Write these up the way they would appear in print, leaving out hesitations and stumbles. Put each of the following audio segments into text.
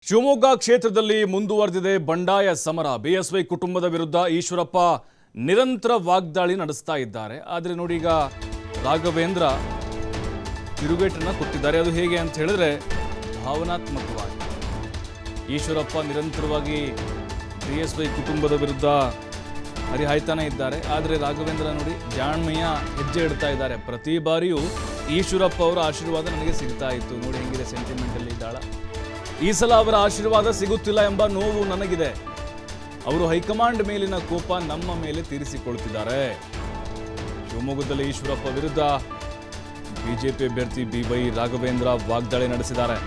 ಶಿವಮೊಗ್ಗ ಕ್ಷೇತ್ರದಲ್ಲಿ ಮುಂದುವರೆದಿದೆ ಬಂಡಾಯ ಸಮರ. ಬಿಎಸ್ವೈ ಕುಟುಂಬದ ವಿರುದ್ಧ ಈಶ್ವರಪ್ಪ ನಿರಂತರ ವಾಗ್ದಾಳಿ ನಡೆಸ್ತಾ ಇದ್ದಾರೆ. ಆದರೆ ನೋಡಿ, ಈಗ ರಾಘವೇಂದ್ರ ತಿರುಗೇಟನ್ನು ಕೊಟ್ಟಿದ್ದಾರೆ. ಅದು ಹೇಗೆ ಅಂತ ಹೇಳಿದ್ರೆ ಭಾವನಾತ್ಮಕವಾಗಿ ಈಶ್ವರಪ್ಪ ನಿರಂತರವಾಗಿ ಬಿಎಸ್ವೈ ಕುಟುಂಬದ ವಿರುದ್ಧ ಹರಿಹಾಯ್ತಾನೆ ಇದ್ದಾರೆ. ಆದರೆ ರಾಘವೇಂದ್ರ ನೋಡಿ ಜಾಣ್ಮೆಯ ಹೆಜ್ಜೆ ಇಡ್ತಾ ಇದ್ದಾರೆ. ಪ್ರತಿ ಬಾರಿಯೂ ಈಶ್ವರಪ್ಪ ಅವರ ಆಶೀರ್ವಾದ ನನಗೆ ಸಿಗ್ತಾ ಇತ್ತು. ನೋಡಿ ಹೆಂಗಿದೆ ಸೆಂಟಿಮೆಂಟಲ್ಲಿ ಇದ್ದಾಳ. ಈ ಸಲ ಅವರ ಆಶೀರ್ವಾದ ಸಿಗುತ್ತಿಲ್ಲ ಎಂಬ ನೋವು ನನಗಿದೆ. ಅವರು ಹೈಕಮಾಂಡ್ ಮೇಲಿನ ಕೋಪ ನಮ್ಮ ಮೇಲೆ ತೀರಿಸಿಕೊಳ್ತಿದ್ದಾರೆ. ಶಿವಮೊಗ್ಗದಲ್ಲಿ ಈಶ್ವರಪ್ಪ ವಿರುದ್ಧ ಬಿಜೆಪಿ ಅಭ್ಯರ್ಥಿ ಬಿವೈ ರಾಘವೇಂದ್ರ ವಾಗ್ದಾಳಿ ನಡೆಸಿದ್ದಾರೆ.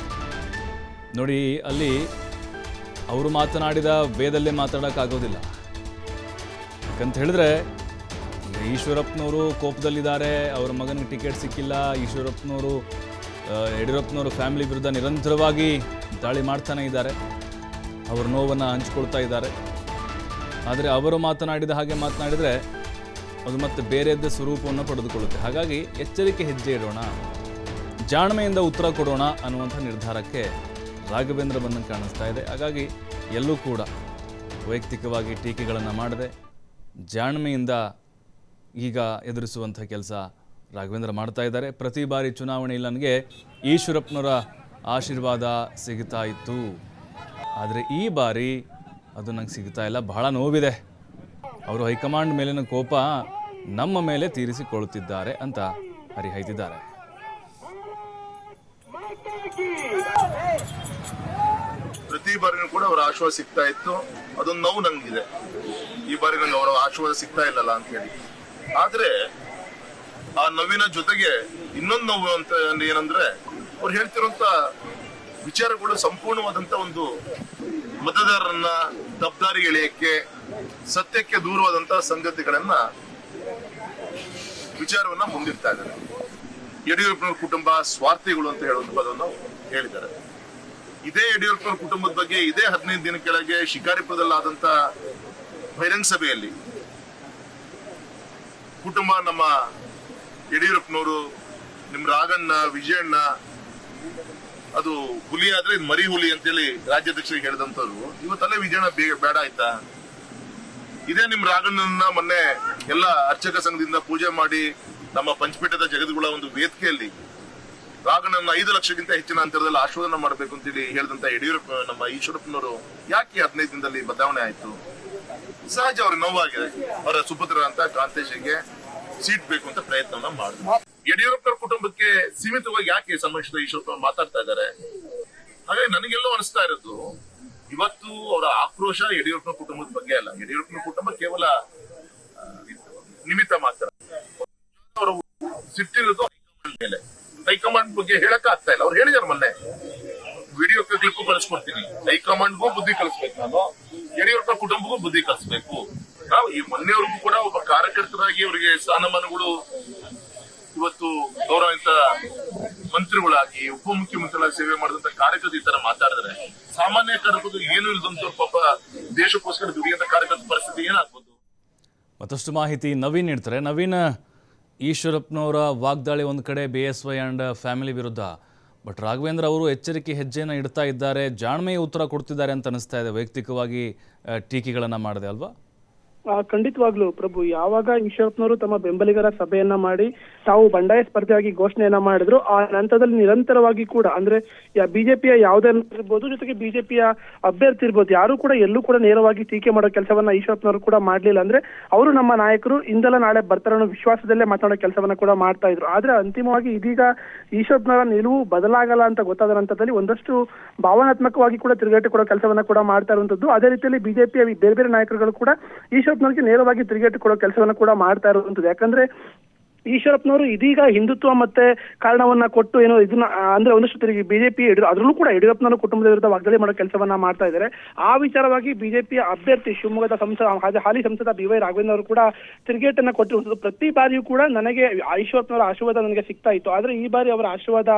ನೋಡಿ, ಅಲ್ಲಿ ಅವರು ಮಾತನಾಡಿದ ವೇದಲ್ಲೇ ಮಾತಾಡೋಕ್ಕಾಗೋದಿಲ್ಲ. ಯಾಕಂತ ಹೇಳಿದ್ರೆ ಈಶ್ವರಪ್ಪನವರು ಕೋಪದಲ್ಲಿದ್ದಾರೆ. ಅವರ ಮಗನಿಗೆ ಟಿಕೆಟ್ ಸಿಕ್ಕಿಲ್ಲ. ಈಶ್ವರಪ್ಪನವರು ಯಡಿಯೂರಪ್ಪನವರು ಫ್ಯಾಮಿಲಿ ವಿರುದ್ಧ ನಿರಂತರವಾಗಿ ದಾಳಿ ಮಾಡ್ತಾನೆ ಇದ್ದಾರೆ. ಅವರ ನೋವನ್ನು ಹಂಚಿಕೊಳ್ತಾ ಇದ್ದಾರೆ. ಆದರೆ ಅವರು ಮಾತನಾಡಿದ ಹಾಗೆ ಮಾತನಾಡಿದರೆ ಅದು ಮತ್ತೆ ಬೇರೆಯದ್ದೇ ಸ್ವರೂಪವನ್ನು ಪಡೆದುಕೊಳ್ಳುತ್ತೆ. ಹಾಗಾಗಿ ಎಚ್ಚರಿಕೆ ಹೆಜ್ಜೆ ಇಡೋಣ, ಜಾಣ್ಮೆಯಿಂದ ಉತ್ತರ ಕೊಡೋಣ ಅನ್ನುವಂಥ ನಿರ್ಧಾರಕ್ಕೆ ರಾಘವೇಂದ್ರ ಬಂದಂಗೆ ಕಾಣಿಸ್ತಾ ಇದೆ. ಹಾಗಾಗಿ ಎಲ್ಲೂ ಕೂಡ ವೈಯಕ್ತಿಕವಾಗಿ ಟೀಕೆಗಳನ್ನು ಮಾಡದೆ ಜಾಣ್ಮೆಯಿಂದ ಈಗ ಎದುರಿಸುವಂಥ ಕೆಲಸ ರಾಘವೇಂದ್ರ ಮಾಡ್ತಾ ಇದ್ದಾರೆ. ಪ್ರತಿ ಬಾರಿ ಚುನಾವಣೆಯಲ್ಲಿ ನನಗೆ ಈಶ್ವರಪ್ಪನವರ ಆಶೀರ್ವಾದ ಸಿಗ್ತಾ ಇತ್ತು, ಆದರೆ ಈ ಬಾರಿ ಅದು ನಂಗೆ ಸಿಗ್ತಾ ಇಲ್ಲ. ಬಹಳ ನೋವಿದೆ. ಅವರು ಹೈಕಮಾಂಡ್ ಮೇಲಿನ ಕೋಪ ನಮ್ಮ ಮೇಲೆ ತೀರಿಸಿಕೊಳ್ಳುತ್ತಿದ್ದಾರೆ ಅಂತ ಹರಿಹಾಯ್ತಿದ್ದಾರೆ. ಪ್ರತಿ ಬಾರಿನೂ ಕೂಡ ಅವರ ಆಶೀರ್ವಾದ ಸಿಗ್ತಾ ಇತ್ತು. ಅದೊಂದು ನೋವು ನಂಗಿದೆ. ಈ ಬಾರಿ ನಂಗೆ ಅವರ ಆಶೀರ್ವಾದ ಸಿಗ್ತಾ ಇಲ್ಲಲ್ಲ ಅಂತ ಹೇಳಿ. ಆದ್ರೆ ಆ ನೋವಿನ ಜೊತೆಗೆ ಇನ್ನೊಂದು ನೋವು ಅಂತ ಏನಂದ್ರೆ, ಅವ್ರು ಹೇಳ್ತಿರುವಂತ ವಿಚಾರಗಳು ಸಂಪೂರ್ಣವಾದಂತ ಒಂದು ಮತದಾರರನ್ನ ತಪ್ಪದಾರಿ ಎಳೆಯಕ್ಕೆ, ಸತ್ಯಕ್ಕೆ ದೂರವಾದಂತಹ ಸಂಗತಿಗಳನ್ನ ವಿಚಾರವನ್ನ ಮುಂದಿಡ್ತಾ ಇದ್ದಾರೆ. ಯಡಿಯೂರಪ್ಪನವ್ರ ಕುಟುಂಬ ಸ್ವಾರ್ಥಿಗಳು ಅಂತ ಹೇಳುವಂತ ಪದವನ್ನು ಹೇಳಿದ್ದಾರೆ. ಇದೇ ಯಡಿಯೂರಪ್ಪನವ್ರ ಕುಟುಂಬದ ಬಗ್ಗೆ ಇದೇ 15 ದಿನ ಕೆಳಗೆ ಶಿಕಾರಿಪುರದಲ್ಲಾದಂತ ಬಹಿರಂಗ ಸಭೆಯಲ್ಲಿ ಕುಟುಂಬ, ನಮ್ಮ ಯಡಿಯೂರಪ್ಪನವರು, ನಿಮ್ ರಾಘಣ್ಣ, ವಿಜಯಣ್ಣ, ಅದು ಹುಲಿ ಆದ್ರೆ ಇದು ಮರಿ ಹುಲಿ ಅಂತೇಳಿ ರಾಜ್ಯಾಧ್ಯಕ್ಷರಿಗೆ ಹೇಳಿದಂತವ್ರು ಇವತ್ತಲ್ಲೇ ವಿಜಯಣ್ಣ ಬೇಡ ಆಯ್ತಾ? ಇದೇ ನಿಮ್ ರಾಘಣ್ಣನ ಮೊನ್ನೆ ಎಲ್ಲ ಅರ್ಚಕ ಸಂಘದಿಂದ ಪೂಜೆ ಮಾಡಿ ನಮ್ಮ ಪಂಚಪೀಠದ ಜಗದ್ಗುಳ ಒಂದು ವೇದಿಕೆಯಲ್ಲಿ ರಾಘಣ್ಣನ 5 ಲಕ್ಷಕ್ಕಿಂತ ಹೆಚ್ಚಿನ ಅಂತರದಲ್ಲಿ ಆಶೀರ್ವಾದ ಮಾಡಬೇಕು ಅಂತೇಳಿ ಹೇಳಿದಂತ ಯಡಿಯೂರಪ್ಪ, ನಮ್ಮ ಈಶ್ವರಪ್ಪನವರು ಯಾಕೆ 15 ದಿನದಲ್ಲಿ ಬದಲಾವಣೆ ಆಯ್ತು? ಸಹಜ ಅವ್ರಿಗೆ ನೋವಾಗಿದೆ. ಅವರ ಸುಪುತ್ರ ಅಂತ ಕಾಂತೇಶಿಗೆ ಸೀಟ್ ಬೇಕು ಅಂತ ಪ್ರಯತ್ನವನ್ನ ಮಾಡಿದ್ರು. ಯಡಿಯೂರಪ್ಪನವ್ರ ಕುಟುಂಬಕ್ಕೆ ಸೀಮಿತವಾಗಿ ಯಾಕೆ ಸಂರಕ್ಷಿತ ಈಶ್ವರಪ್ಪ ಮಾತಾಡ್ತಾ ಇದ್ದಾರೆ? ಹಾಗಾಗಿ ನನಗೆಲ್ಲೋ ಅನಿಸ್ತಾ ಇರೋದು, ಇವತ್ತು ಅವರ ಆಕ್ರೋಶ ಯಡಿಯೂರಪ್ಪನ ಕುಟುಂಬದ ಬಗ್ಗೆ ಅಲ್ಲ. ಯಡಿಯೂರಪ್ಪನ ಕುಟುಂಬ ಕೇವಲ ನಿಮಿತ್ತ ಮಾತ್ರ. ಅವರು ಸಿಟ್ಟಿರೋದು ಹೈಕಮಾಂಡ್ ಮೇಲೆ. ಹೈಕಮಾಂಡ್ ಬಗ್ಗೆ ಹೇಳಕ್ ಆಗ್ತಾ ಇಲ್ಲ. ಅವ್ರು ಹೇಳಿದಾರೆ ಮೊನ್ನೆ, ವಿಡಿಯೋ ಕ್ಲಿಪ್ ಕಳಿಸ್ಕೊಡ್ತೀನಿ, ಹೈಕಮಾಂಡ್ಗೂ ಬುದ್ಧಿ ಕಲಿಸ್ಬೇಕು, ನಾನು ಯಡಿಯೂರಪ್ಪ ಕುಟುಂಬಕ್ಕೂ ಬುದ್ಧಿ ಕಲಿಸ್ಬೇಕು. ನಾವು ಈ ಮೊನ್ನೆವರೆಗೂ ಕೂಡ ಒಬ್ಬ ಕಾರ್ಯಕರ್ತರಾಗಿ ಅವರಿಗೆ ಸ್ಥಾನಮಾನಗಳು, ಇವತ್ತು ಗೌರವಿತ ಮಂತ್ರಿಗಳಾಗಿ ಉಪಮುಖ್ಯಮಂತ್ರಿಗಳಾಗಿ ಸೇವೆ ಮಾಡಿದಂತ ಕಾರ್ಯಕರ್ತರು ಈ ತರ ಮಾತಾಡಿದ್ರೆ, ಸಾಮಾನ್ಯ ಕಾರ್ಯಕರ್ತರು ಏನು ಇಲ್ದಂತ ಪಾಪ ದೇಶಕ್ಕೋಸ್ಕರ ದುಡಿಯಂತ ಕಾರ್ಯಕರ್ತರ ಪರಿಸ್ಥಿತಿ ಏನಾಗ್ಬೋದು? ಮತ್ತಷ್ಟು ಮಾಹಿತಿ ನವೀನ್ ನೀಡ್ತಾರೆ. ನವೀನ್, ಈಶ್ವರಪ್ಪನವರ ವಾಗ್ದಾಳಿ ಒಂದು ಕಡೆ ಬಿಎಸ್ವೈ ಅಂಡ್ ಫ್ಯಾಮಿಲಿ ವಿರುದ್ಧ, ಬಟ್ ರಾಘವೇಂದ್ರ ಅವರು ಎಚ್ಚರಿಕೆ ಹೆಜ್ಜೆಯನ್ನು ಇಡ್ತಾ ಇದ್ದಾರೆ, ಜಾಣ್ಮೆಯ ಉತ್ತರ ಕೊಡ್ತಿದ್ದಾರೆ ಅಂತ ಅನಿಸ್ತಾ ಇದೆ. ವೈಯಕ್ತಿಕವಾಗಿ ಟೀಕೆಗಳನ್ನು ಮಾಡಿದೆ ಅಲ್ವಾ? ಖಂಡಿತವಾಗ್ಲು ಪ್ರಭು, ಯಾವಾಗ ಈಶ್ವರಪ್ಪನವರು ತಮ್ಮ ಬೆಂಬಲಿಗರ ಸಭೆಯನ್ನ ಮಾಡಿ ತಾವು ಬಂಡಾಯ ಸ್ಪರ್ಧೆಯಾಗಿ ಘೋಷಣೆಯನ್ನ ಮಾಡಿದ್ರು, ಆ ನಂತರದಲ್ಲಿ ನಿರಂತರವಾಗಿ ಕೂಡ ಅಂದ್ರೆ ಬಿಜೆಪಿಯ ಯಾವುದೇ ಇರ್ಬೋದು, ಜೊತೆಗೆ ಬಿಜೆಪಿಯ ಅಭ್ಯರ್ಥಿ ಇರ್ಬೋದು, ಯಾರು ಕೂಡ ಎಲ್ಲೂ ಕೂಡ ನೇರವಾಗಿ ಟೀಕೆ ಮಾಡೋ ಕೆಲಸವನ್ನ ಈಶ್ವರಪ್ಪನವರು ಕೂಡ ಮಾಡ್ಲಿಲ್ಲ. ಅಂದ್ರೆ ಅವರು ನಮ್ಮ ನಾಯಕರು ಇಂದಲ್ಲ ನಾಳೆ ಬರ್ತಾರೋ ಅನ್ನೋ ವಿಶ್ವಾಸದಲ್ಲೇ ಮಾತಾಡೋ ಕೆಲಸವನ್ನ ಕೂಡ ಮಾಡ್ತಾ ಇದ್ರು. ಆದ್ರೆ ಅಂತಿಮವಾಗಿ ಇದೀಗ ಈಶ್ವರಪ್ಪನವರ ನಿಲುವು ಬದಲಾಗಲ್ಲ ಅಂತ ಗೊತ್ತಾದ ನಂತರದಲ್ಲಿ ಒಂದಷ್ಟು ಭಾವನಾತ್ಮಕವಾಗಿ ಕೂಡ ತಿರುಗೇಟು ಕೊಡೋ ಕೆಲಸವನ್ನ ಕೂಡ ಮಾಡ್ತಾ ಇರುವಂತದ್ದು. ಅದೇ ರೀತಿಯಲ್ಲಿ ಬಿಜೆಪಿಯ ಬೇರೆ ಬೇರೆ ನಾಯಕರುಗಳು ಕೂಡ ಈಶ್ವರಪ್ಪನವರಿಗೆ ನೇರವಾಗಿ ತಿರುಗೇಟು ಕೊಡೋ ಕೆಲಸವನ್ನ ಕೂಡ ಮಾಡ್ತಾ ಇರುವಂತದ್ದು. ಯಾಕಂದ್ರೆ ಈಶ್ವರಪ್ಪನವರು ಇದೀಗ ಹಿಂದುತ್ವ ಮತ್ತೆ ಕಾರಣವನ್ನ ಕೊಟ್ಟು ಏನೋ ಇದನ್ನ ಅಂದ್ರೆ ಒಂದಷ್ಟು ತಿರುಗಿ ಬಿಜೆಪಿ ಅದ್ರಲ್ಲೂ ಕೂಡ ಯಡಿಯೂರಪ್ಪನವರ ಕುಟುಂಬದ ವಿರುದ್ಧ ವಾಗ್ದಾಳಿ ಮಾಡೋ ಕೆಲಸವನ್ನ ಮಾಡ್ತಾ ಇದ್ದಾರೆ. ಆ ವಿಚಾರವಾಗಿ ಬಿಜೆಪಿಯ ಅಭ್ಯರ್ಥಿ ಶಿವಮೊಗ್ಗದ ಹಾಲಿ ಸಂಸದ ಬಿವೈ ರಾಘವೇಂದ್ರ ಅವರು ಕೂಡ ತಿರುಗೇಟನ್ನ ಕೊಟ್ಟಿರುವಂತದ್ದು. ಪ್ರತಿ ಬಾರಿಯೂ ಕೂಡ ನನಗೆ ಈಶ್ವರಪ್ಪನವರ ಆಶೀರ್ವಾದ ನನಗೆ ಸಿಗ್ತಾ ಇತ್ತು, ಆದ್ರೆ ಈ ಬಾರಿ ಅವರ ಆಶೀರ್ವಾದ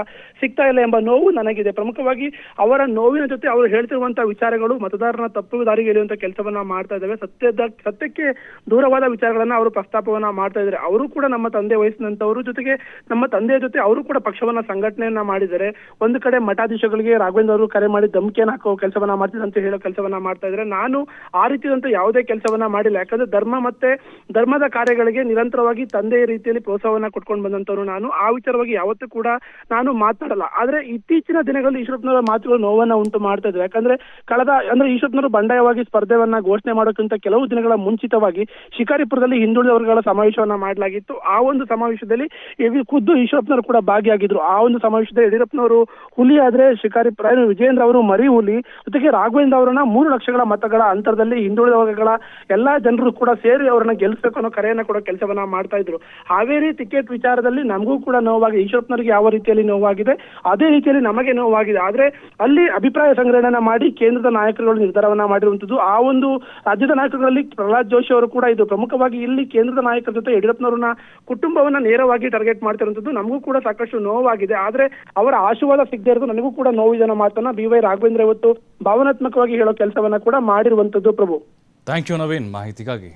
ಸಿಗ್ತಾ ಇಲ್ಲ ಎಂಬ ನೋವು ನನಗಿದೆ. ಪ್ರಮುಖವಾಗಿ ಅವರ ನೋವಿನ ಜೊತೆ ಅವರು ಹೇಳ್ತಿರುವಂತಹ ವಿಚಾರಗಳು ಮತದಾರನ ತಪ್ಪು ದಾರಿಗೆ ಎಳೆಯುವಂತ ಕೆಲಸವನ್ನ ಮಾಡ್ತಾ ಇದ್ದಾವೆ. ಸತ್ಯಕ್ಕೆ ದೂರವಾದ ವಿಚಾರಗಳನ್ನ ಅವರು ಪ್ರಸ್ತಾಪವನ್ನ ಮಾಡ್ತಾ ಇದ್ದಾರೆ. ಅವರು ಕೂಡ ನಮ್ಮ ತಂದೆ ಪ್ರಾತಿನಿಧ್ಯ ವಹಿಸಿದಂತವರು, ಜೊತೆಗೆ ನಮ್ಮ ತಂದೆಯ ಜೊತೆ ಅವರು ಕೂಡ ಪಕ್ಷವನ್ನ ಸಂಘಟನೆಯನ್ನ ಮಾಡಿದ್ದಾರೆ. ಒಂದು ಕಡೆ ಮಠಾಧೀಶಗಳಿಗೆ ರಾಘವೇಂದ್ರ ಅವರು ಕರೆ ಮಾಡಿ ಧಮಕಿಯನ್ನು ಹಾಕೋ ಕೆಲಸವನ್ನ ಮಾಡ್ತಿದ್ದಂತ ಹೇಳೋ ಕೆಲಸವನ್ನ ಮಾಡ್ತಾ ಇದ್ದಾರೆ. ನಾನು ಆ ರೀತಿಯಾದಂತ ಯಾವುದೇ ಕೆಲಸವನ್ನ ಮಾಡಿಲ್ಲ. ಯಾಕಂದ್ರೆ ಧರ್ಮ ಮತ್ತೆ ಧರ್ಮದ ಕಾರ್ಯಗಳಿಗೆ ನಿರಂತರವಾಗಿ ತಂದೆಯ ರೀತಿಯಲ್ಲಿ ಪ್ರೋತ್ಸಾಹವನ್ನ ಕೊಟ್ಕೊಂಡು ಬಂದಂತವ್ರು ನಾನು. ಆ ವಿಚಾರವಾಗಿ ಯಾವತ್ತೂ ಕೂಡ ನಾನು ಮಾತಾಡಲ್ಲ. ಆದ್ರೆ ಇತ್ತೀಚಿನ ದಿನಗಳಲ್ಲಿ ಈಶ್ವರಪ್ಪನವರ ಮಾತುಗಳು ನೋವನ್ನ ಉಂಟು ಮಾಡ್ತಾ ಇದ್ವಿ. ಯಾಕಂದ್ರೆ ಈಶ್ವರಪ್ಪನವರು ಬಂಡಾಯವಾಗಿ ಸ್ಪರ್ಧೆಯನ್ನ ಘೋಷಣೆ ಮಾಡೋಕ್ಕಿಂತ ಕೆಲವು ದಿನಗಳ ಮುಂಚಿತವಾಗಿ ಶಿಕಾರಿಪುರದಲ್ಲಿ ಹಿಂದುಳಿದ ವರ್ಗಗಳ ಸಮಾವೇಶವನ್ನ ಮಾಡಲಾಗಿತ್ತು. ಆ ಒಂದು ಸಮಾವೇಶದಲ್ಲಿ ಖುದ್ದು ಈಶ್ವರಪ್ಪನವರು ಕೂಡ ಭಾಗಿಯಾಗಿದ್ರು. ಆ ಒಂದು ಸಮಾವೇಶದಲ್ಲಿ ಯಡಿಯೂರಪ್ಪನವರು ಹುಲಿ ಆದ್ರೆ ಶಿಕಾರಿಪುರ ವಿಜಯೇಂದ್ರ ಅವರು ಮರಿ ಹುಲಿ, ಜೊತೆಗೆ ರಾಘವೇಂದ್ರ ಅವರನ್ನ 3 ಲಕ್ಷಗಳ ಮತಗಳ ಅಂತರದಲ್ಲಿ ಹಿಂದುಳಿದ ವರ್ಗಗಳ ಎಲ್ಲಾ ಜನರು ಕೂಡ ಸೇರಿ ಅವರನ್ನ ಗೆಲ್ಲಿಸಬೇಕು ಅನ್ನೋ ಕರೆಯನ್ನ ಕೊಡೋ ಕೆಲಸವನ್ನ ಮಾಡ್ತಾ ಇದ್ರು. ಹಾವೇರಿ ಟಿಕೆಟ್ ವಿಚಾರದಲ್ಲಿ ನಮಗೂ ಕೂಡ ನೋವಾಗಿದೆ. ಈಶ್ವರಪ್ಪನವರಿಗೆ ಯಾವ ರೀತಿಯಲ್ಲಿ ನೋವಾಗಿದೆ ಅದೇ ರೀತಿಯಲ್ಲಿ ನಮಗೆ ನೋವಾಗಿದೆ. ಆದ್ರೆ ಅಲ್ಲಿ ಅಭಿಪ್ರಾಯ ಸಂಗ್ರಹಣೆಯನ್ನ ಮಾಡಿ ಕೇಂದ್ರದ ನಾಯಕರುಗಳು ನಿರ್ಧಾರವನ್ನ ಮಾಡಿರುವಂತದ್ದು. ಆ ಒಂದು ರಾಜ್ಯದ ನಾಯಕರುಗಳಲ್ಲಿ ಪ್ರಹ್ಲಾದ್ ಜೋಶಿ ಅವರು ಕೂಡ ಇದು ಪ್ರಮುಖವಾಗಿ ಇಲ್ಲಿ ಕೇಂದ್ರದ ನಾಯಕರ ಜೊತೆ ಯಡಿಯೂರಪ್ಪನವರನ್ನ ಕುಟುಂಬವನ್ನ ನೇರವಾಗಿ ಟಾರ್ಗೆಟ್ ಮಾಡ್ತಿರುವಂತದ್ದು ನಮಗೂ ಕೂಡ ಸಾಕಷ್ಟು ನೋವಾಗಿದೆ. ಆದ್ರೆ ಅವರ ಆಶೀರ್ವಾದ ಸಿಗದೆ ಇರೋದು ನನಗೂ ಕೂಡ ನೋವಿದೆ ಅನ್ನೋ ಮಾತನ್ನ BY ರಾಘವೇಂದ್ರ ಇವತ್ತು ಭಾವನಾತ್ಮಕವಾಗಿ ಹೇಳೋ ಕೆಲಸವನ್ನ ಕೂಡ ಮಾಡಿರುವಂತದ್ದು. ಪ್ರಭು, ಥ್ಯಾಂಕ್ ಯು ನವೀನ್ ಮಾಹಿತಿಗಾಗಿ.